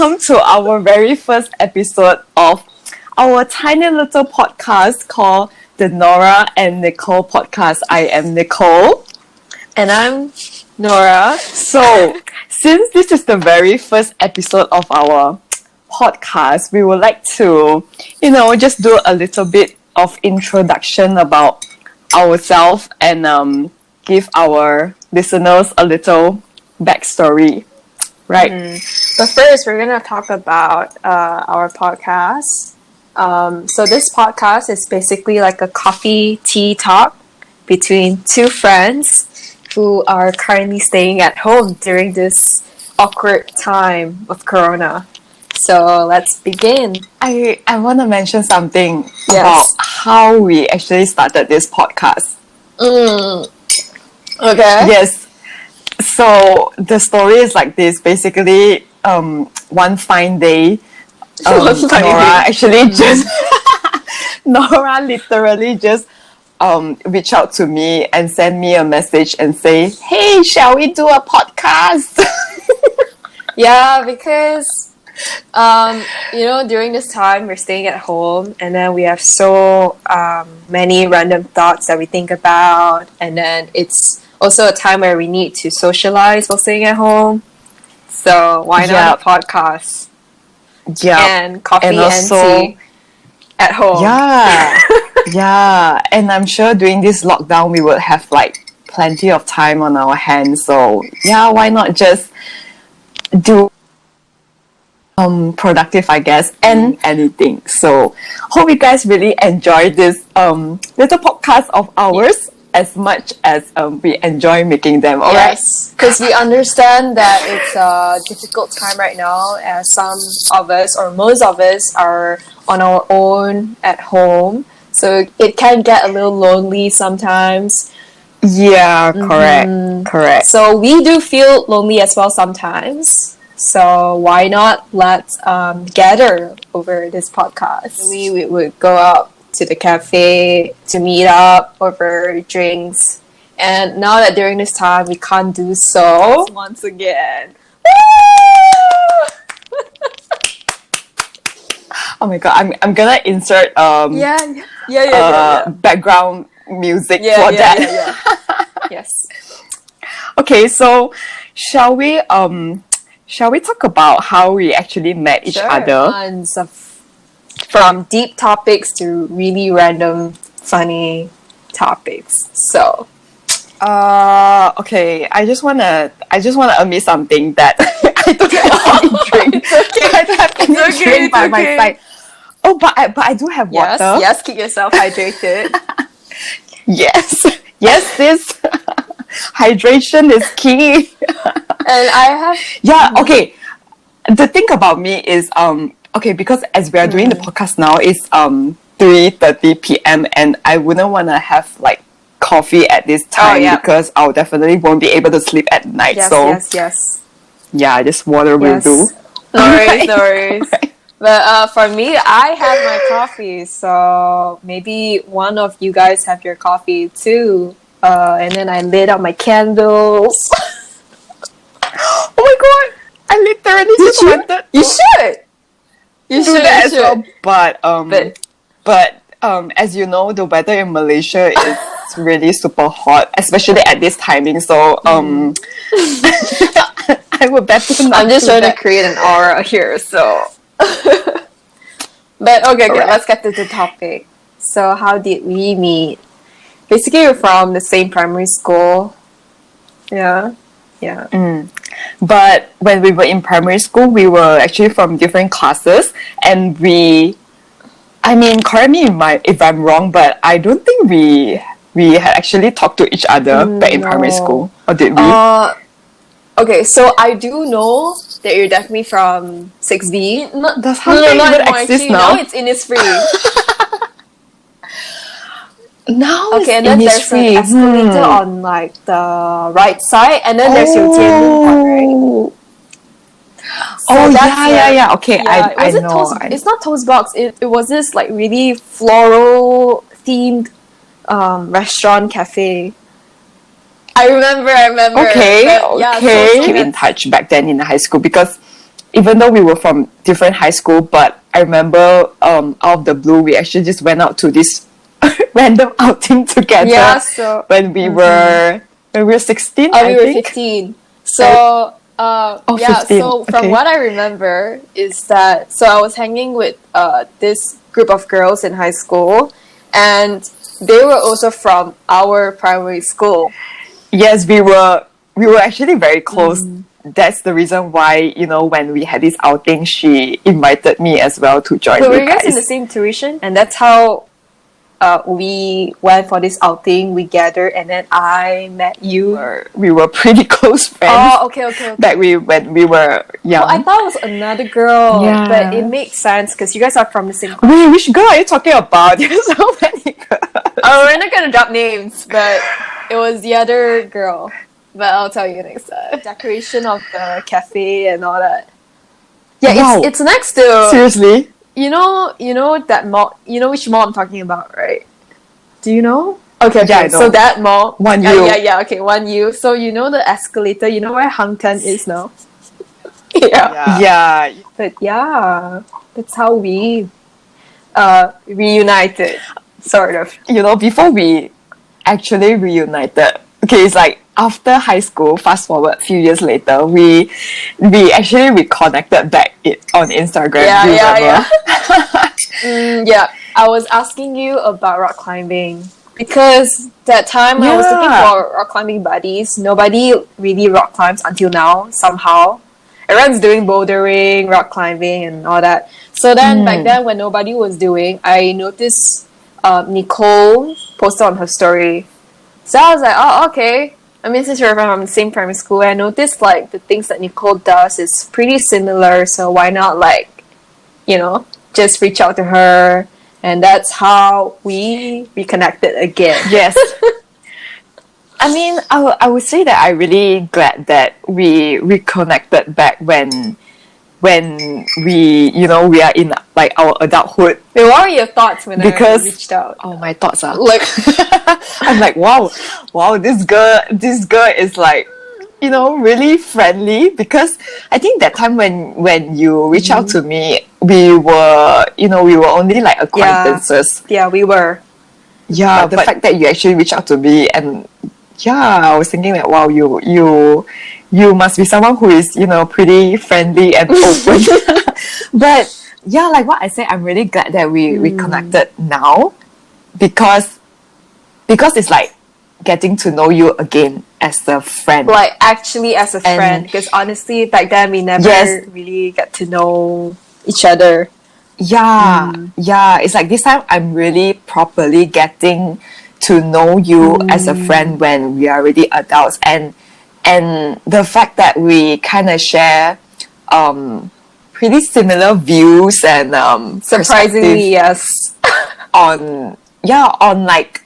welcome to our very first episode of our tiny little podcast called the Norah and Nicole podcast. I am Nicole. And I'm Norah. So, since this is the very first episode of our podcast, we would like to, just do a little bit of introduction about ourselves and give our listeners a little backstory, right? But first, we're going to talk about our podcast. So this podcast is basically like a coffee tea talk between two friends who are currently staying at home during this awkward time of Corona. So let's begin. I want to mention something about how we actually started this podcast. Okay. Yes. So the story is like this. Basically, one fine day, Norah literally just reached out to me and sent me a message and say, "Hey, shall we do a podcast?" Yeah, because during this time we're staying at home, and then we have so many random thoughts that we think about, and then it's also a time where we need to socialize while staying at home. So why not a podcast? Yeah, and coffee and also, tea at home. Yeah, yeah, and I'm sure during this lockdown we will have like plenty of time on our hands. So yeah, why not just do productive, I guess, and anything. So hope you guys really enjoy this little podcast of ours as much as we enjoy making them. All right, because we understand that it's a difficult time right now, as some of us or most of us are on our own at home, so it can get a little lonely sometimes. Yeah, correct. So we do feel lonely as well sometimes. So why not let's gather over this podcast? We would go out to the cafe to meet up over drinks. And now that during this time we can't do so once again. Oh my god, I'm gonna insert background music for that. Yes. Okay, so shall we talk about how we actually met each other? Tons of, from deep topics to really random, funny topics. So, okay, I just wanna admit something that I don't have any drink. I don't have any drink by my side. Oh, but I do have water. Yes, keep yourself hydrated. Yes, this hydration is key. And I have... Yeah, okay. The thing about me is, because as we are doing the podcast now, it's 3:30 p.m. and I wouldn't want to have like coffee at this time because I'll definitely won't be able to sleep at night. Yes. Yeah, just water will do. No worries. Right. But for me, I have my coffee, so maybe one of you guys have your coffee too. And then I lit up my candles. Oh my god! I literally just wanted. You should. You do should that as well. But as you know, the weather in Malaysia is really super hot, especially at this timing. So I would better not. I'm just trying to create an aura here. So, but okay, let's get to the topic. So, how did we meet? Basically, we're from the same primary school. Yeah. But when we were in primary school, we were actually from different classes, and correct me if I'm wrong, but I don't think we had actually talked to each other back in primary school, or did we? Okay, so I do know that you're definitely from 6B. Does Hunter even exist now? Now it's Innisfree. Now okay, and then there's an escalator on like the right side, and then there's your Tianlong part, right? Yeah. Okay, yeah, I know. It's not Toast Box. It was this like really floral themed restaurant cafe. I remember. Okay. But, Keep in touch back then in high school because even though we were from different high school, but I remember out of the blue, we actually just went out to this random outing together. Yeah, so when we were 16, we I were think. 15. So yeah, 15. so from Okay. what I remember is that so I was hanging with this group of girls in high school, and they were also from our primary school. Yes, we were actually very close. That's the reason why, when we had this outing, she invited me as well to join So you were you guys in the guys. same tuition? And that's how we went for this outing. We gathered, and then I met you. We were pretty close friends Oh, okay. back when we were young. Oh, I thought it was another girl, Yeah. but it makes sense because you guys are from the same. Wait, which girl are you talking about? There's so many girls. Oh, we're not gonna drop names, but it was the other girl. But I'll tell you next time. Decoration of the cafe and all that. Yeah, Wow. it's next to Seriously? you know that mall. You know which mall I'm talking about, right? Do you know? Okay. Yeah, I know. So that mall. 1U. Yeah. Okay, 1U. So you know the escalator. You know where Hang Ten is now. Yeah. Yeah. But yeah, that's how we reunited, sort of. Before we actually reunited, okay, it's like after high school, fast forward a few years later, we actually reconnected back on Instagram. Do you remember? Yeah, I was asking you about rock climbing because that time I was looking for rock climbing buddies. Nobody really rock climbs until now, somehow. Everyone's doing bouldering, rock climbing, and all that. So then, back then, when nobody was doing, I noticed Nicole posted on her story. So I was like, oh, okay. I mean, since we're from the same primary school, I noticed like the things that Nicole does is pretty similar. So why not just reach out to her? And that's how we reconnected again. Yes. I mean, I would say that I'm really glad that we reconnected back when we we are in like our adulthood. Wait, what were your thoughts when I reached out? Oh, my thoughts are Like, I'm like, wow, this girl is like, really friendly, because I think that time when you reach out to me, we were only like acquaintances. Yeah, we were. Yeah, but the fact that you actually reach out to me, and I was thinking that, wow, you must be someone who is, pretty friendly and open. But yeah, like what I said, I'm really glad that we reconnected now, because it's like getting to know you again as a friend. Like, actually as a friend, because honestly, back then we never really got to know each other. Yeah, it's like this time I'm really properly getting to know you as a friend when we are already adults, and the fact that we kind of share pretty similar views and Surprisingly, yes. on like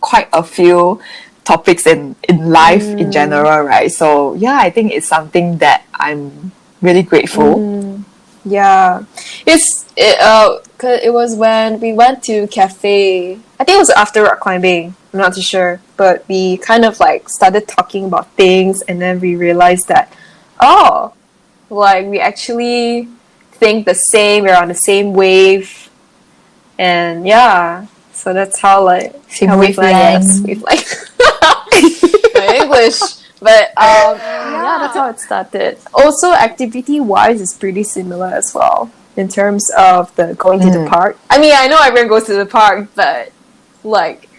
quite a few topics in life in general, right? So yeah, I think it's something that I'm really grateful. Yeah, it was when we went to cafe. I think it was after rock climbing. I'm not too sure, but we kind of like started talking about things, and then we realized that, like we actually think the same. We're on the same wave, and yeah, so that's how like Same how wavelength. wavelength. My English. But yeah, that's how it started. Also, activity-wise, it's pretty similar as well in terms of the going to the park. I mean, I know everyone goes to the park, but like,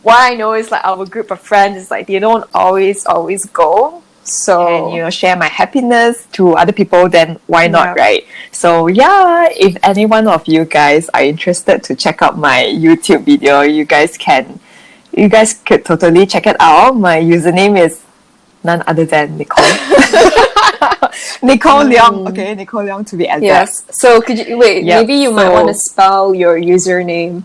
what I know is like our group of friends is like they don't always go. So And share my happiness to other people, then why not, right? So yeah, if any one of you guys are interested to check out my YouTube video, you guys could totally check it out. My username is none other than Nicole. Nicole Leong. Okay, Nicole Leong to be exact. yes. So could you maybe you might want to spell your username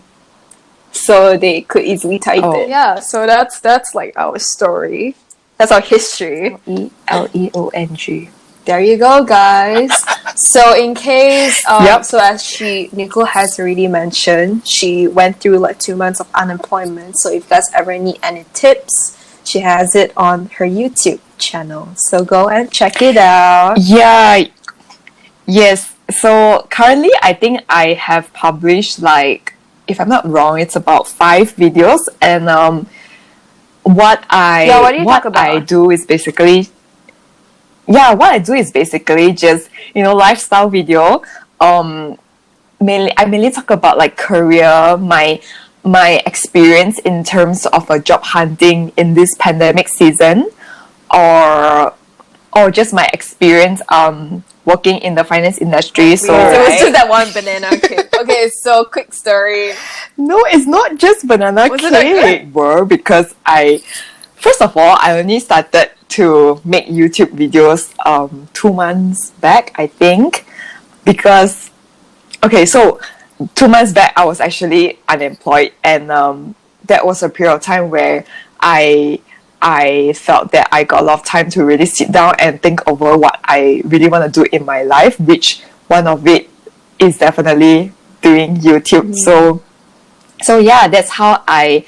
so they could easily type it. Yeah. So that's like our story. That's our history. Leong. There you go, guys. So in case, so as Nicole has already mentioned, she went through like 2 months of unemployment. So if you guys ever need any tips, she has it on her YouTube channel. So go and check it out. Yeah, Yes. So currently, I think I have published like, if I'm not wrong, it's about 5 videos, and Yeah, what do you talk what I about? do is basically, what I do is basically just lifestyle video. Um, I mainly talk about like career, my experience in terms of a job hunting in this pandemic season, or just my experience working in the finance industry. So So it was just right. that one banana cake. Okay, so quick story. No, it's not just banana Was it that cake, bro. Because first of all, I only started to make YouTube videos 2 months back, I think, because okay, so 2 months back I was actually unemployed, and that was a period of time where I I felt that I got a lot of time to really sit down and think over what I really want to do in my life, which one of it is definitely doing YouTube. So yeah, that's how I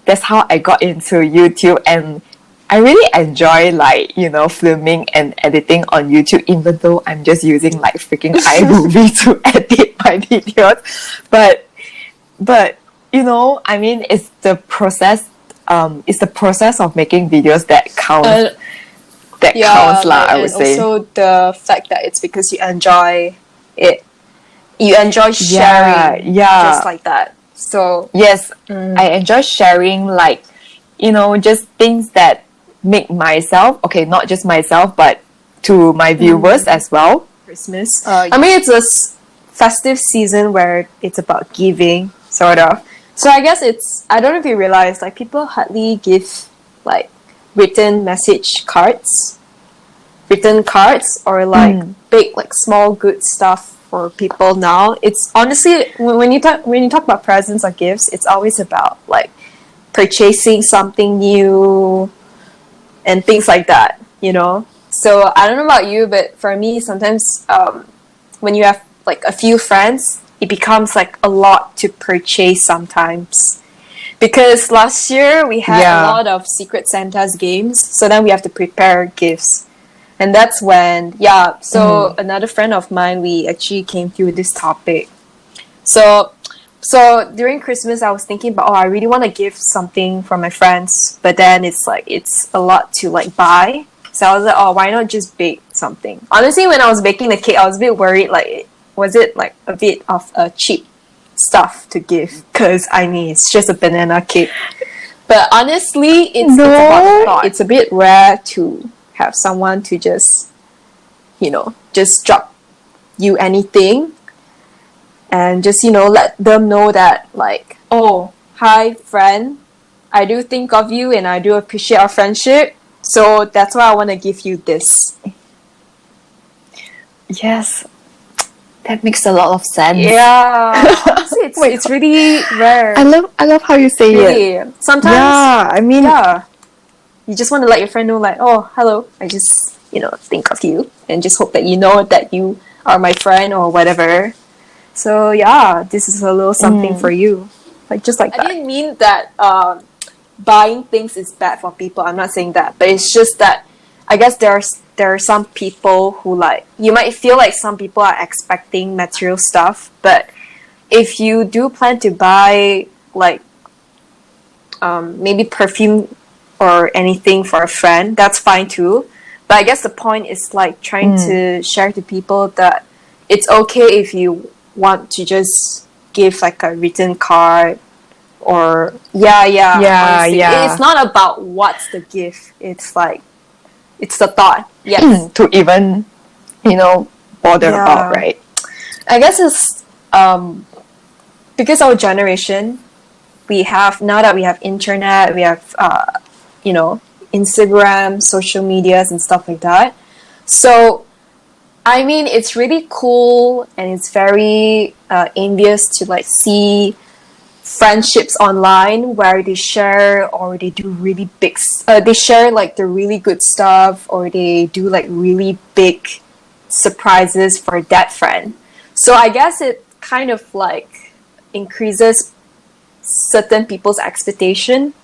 got into YouTube, and I really enjoy like filming and editing on YouTube, even though I'm just using like freaking iMovie to edit my videos. But I mean, it's the process of making videos that counts, Yeah, lah, like, I would and say. also the fact that it's because you enjoy it. You enjoy Yeah, sharing just yeah. like that. So, Yes, I enjoy sharing like just things that make myself, okay, not just myself, but to my viewers as well. Christmas. I mean, it's a festive season where it's about giving, sort of. So I guess I don't know if you realize, like, people hardly give, like, written message cards, written cards, or, like, big, like, small good stuff for people now. It's honestly, when you talk about presents or gifts, it's always about, like, purchasing something new and things like that, you know? So I don't know about you, but for me, sometimes when you have like a few friends, it becomes like a lot to purchase sometimes. Because last year we had a Yeah. lot of Secret Santa's games, so then we have to prepare gifts. And that's when, yeah, so another friend of mine, we actually came through this topic. So so during Christmas, I was thinking about, oh, I really want to give something for my friends, but then it's like it's a lot to like buy. So I was like, oh, why not just bake something? Honestly, when I was baking the cake, I was a bit worried. Like, was it like a bit of a cheap stuff to give? Because I mean, it's just a banana cake. But honestly, it's about the No. thought. It's a bit rare to have someone to just, just drop you anything and just let them know that, like, oh, hi friend, I do think of you and I do appreciate our friendship, so that's why I want to give you this. Yes, that makes a lot of sense. Yeah, honestly, it's really rare. I love how you say it. Really, sometimes, Yeah, I mean, yeah, you just want to let your friend know, like, oh, hello, I just think of you and just hope that you know that you are my friend or whatever. So yeah, this is a little something for you, like just like that. I didn't mean that buying things is bad for people. I'm not saying that, but it's just that I guess there are some people who, like, you might feel like some people are expecting material stuff, but if you do plan to buy like maybe perfume or anything for a friend, that's fine too. But I guess the point is like trying to share to people that it's okay if you want to just give like a written card or honestly, it's not about what's the gift. It's like it's the thought. Yes. to even bother about, Yeah. right? I guess it's because our generation, we have, now that we have internet, we have Instagram, social medias and stuff like that. So I mean, it's really cool and it's very envious to like see friendships online where they share or they do really big they share like the really good stuff, or they do like really big surprises for that friend. So I guess it kind of like increases certain people's expectation,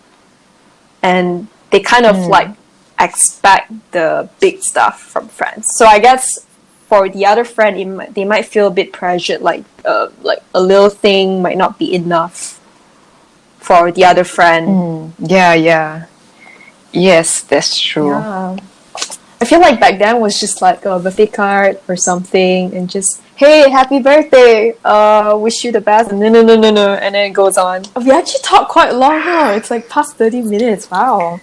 and they kind of like expect the big stuff from friends. So I guess for the other friend, they might feel a bit pressured, like a little thing might not be enough for the other friend. Yeah. Yes, that's true. Yeah. I feel like back then was just like a birthday card or something, and just, hey, happy birthday, wish you the best, and no, and then it goes on. We actually talked quite long, huh? It's like past 30 minutes. Wow.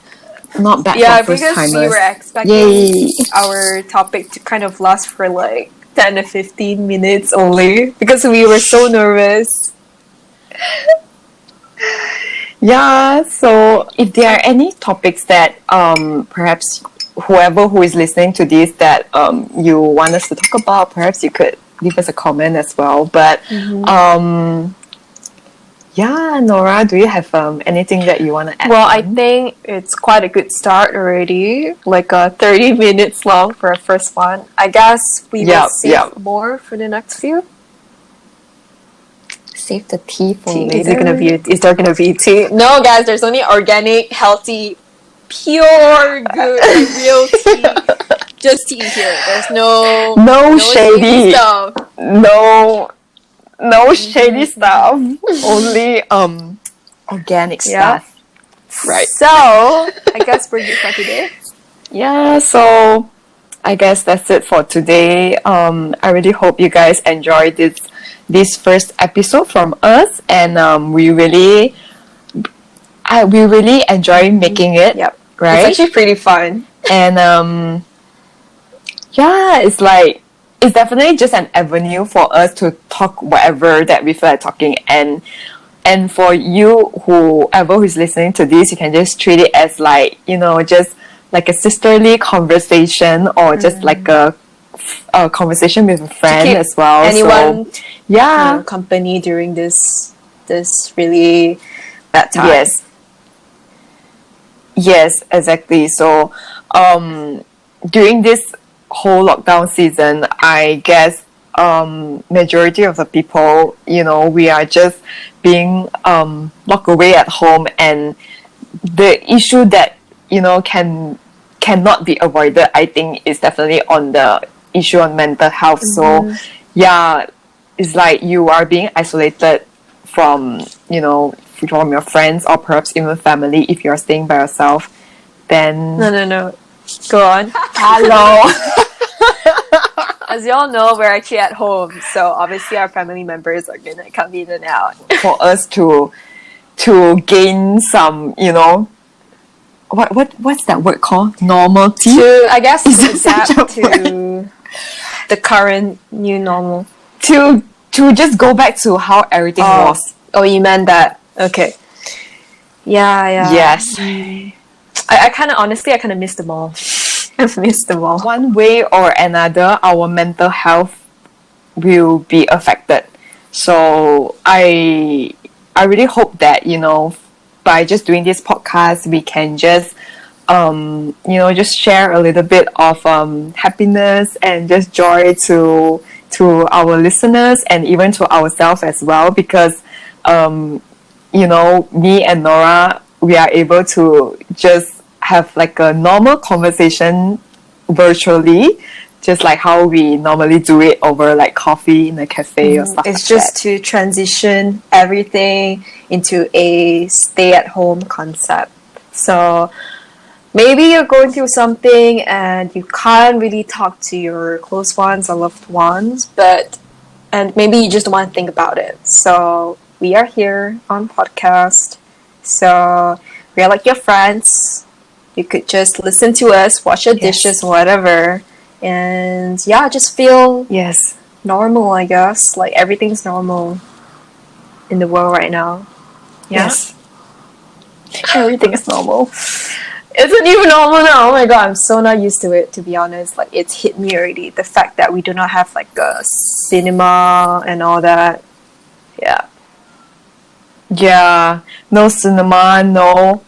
Not bad Yeah, for first because timers. we were expecting Yay. our topic to kind of last for like 10 to 15 minutes only, because we were so nervous. Yeah, so if there are any topics that perhaps whoever who is listening to this that you want us to talk about, perhaps you could leave us a comment as well. But yeah, Nora, do you have anything that you want to add? Well, I think it's quite a good start already. Like 30 minutes long for a first one. I guess we will save more for the next few. Save the tea for tea. later. Is there gonna be tea? No, guys. There's only organic, healthy, pure, good, real tea. Just tea here. There's no shady stuff. No shady stuff. Only organic stuff. Right. So I guess we're good for today. Yeah, so I guess that's it for today. I really hope you guys enjoyed this first episode from us, and we really enjoy making it. Yep. Right? It's actually pretty fun. And yeah, it's definitely just an avenue for us to talk whatever that we feel like talking, and for you, whoever who's listening to this, you can just treat it as like, just like a sisterly conversation, or just like a conversation with a friend as well. Anyone, so, company during this really bad time. Yes, exactly. So, during this whole lockdown season, I guess majority of the people, we are just being locked away at home, and the issue that cannot be avoided, I think, is definitely on the issue on mental health. So yeah, it's like you are being isolated from from your friends, or perhaps even family. If you're staying by yourself, then no, go on. Hello. As you all know, we're actually at home, so obviously our family members are gonna come in and out. For us to gain some, what's that word called? Normality? I guess adapt to the current new normal. To just go back to how everything was. Oh, you meant that. Okay. Yeah. Yes. I kind of miss them all. I've missed them all. One way or another, our mental health will be affected. So I really hope that, by just doing this podcast, we can just just share a little bit of happiness and just joy to our listeners, and even to ourselves as well, because me and Nora, we are able to just have like a normal conversation virtually, just like how we normally do it over like coffee in a cafe or stuff. It's just to transition everything into a stay-at-home concept. So maybe you're going through something and you can't really talk to your close ones or loved ones, and maybe you just don't want to think about it. So we are here on podcast. So we are like your friends. You could just listen to us, wash your dishes, whatever, and just feel normal. I guess like everything's normal in the world right now. Yes, everything is normal. Isn't even normal now. Oh my god, I'm so not used to it, to be honest. Like, it's hit me already. The fact that we do not have like a cinema and all that. Yeah, no cinema, no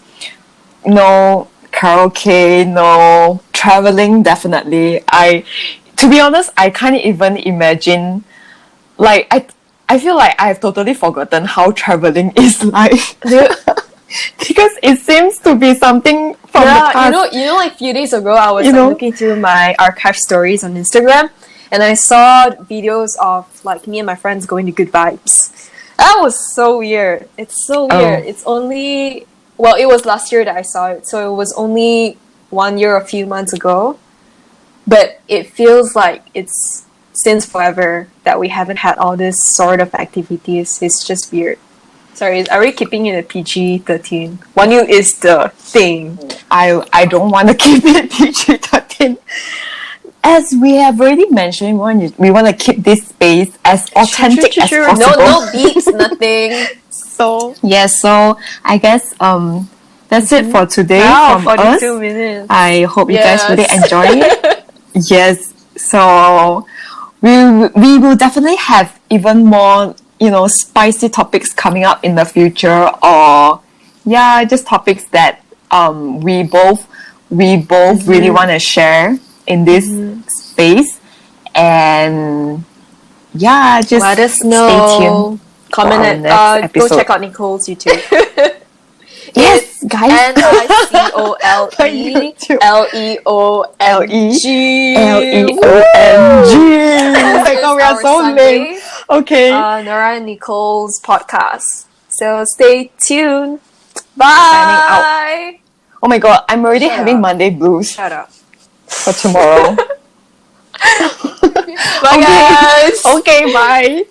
karaoke, no traveling. Definitely, to be honest, I can't even imagine. Like, I feel like I've totally forgotten how traveling is like. Because it seems to be something from the past. Like a few days ago, I was looking through my archive stories on Instagram, and I saw videos of like me and my friends going to Good Vibes. That was so weird. It's so weird. It's only, well, it was last year that I saw it, so it was only 1 year, a few months ago. But it feels like it's since forever that we haven't had all this sort of activities. It's just weird. Sorry, are we keeping it a PG-13? 1U is the thing. I don't want to keep it PG-13. As we have already mentioned, we want to keep this space as authentic as possible. No beats, nothing. So I guess that's it for today from 42 us. minutes. I hope you guys really enjoy it. Yes. So we will definitely have even more, spicy topics coming up in the future, or just topics that we both really want to share in this space. And just let us stay know. tuned. Comment it. Go check out Nicole's YouTube. Yes, guys. NICOLE LEOMG. LEOMG. Oh my god, we are so lame. Okay. Norah and Nicole's podcast. So stay tuned. Bye. Signing out. Oh my god, I'm already having Monday blues. Shut up. For tomorrow. Bye, guys. Okay, bye.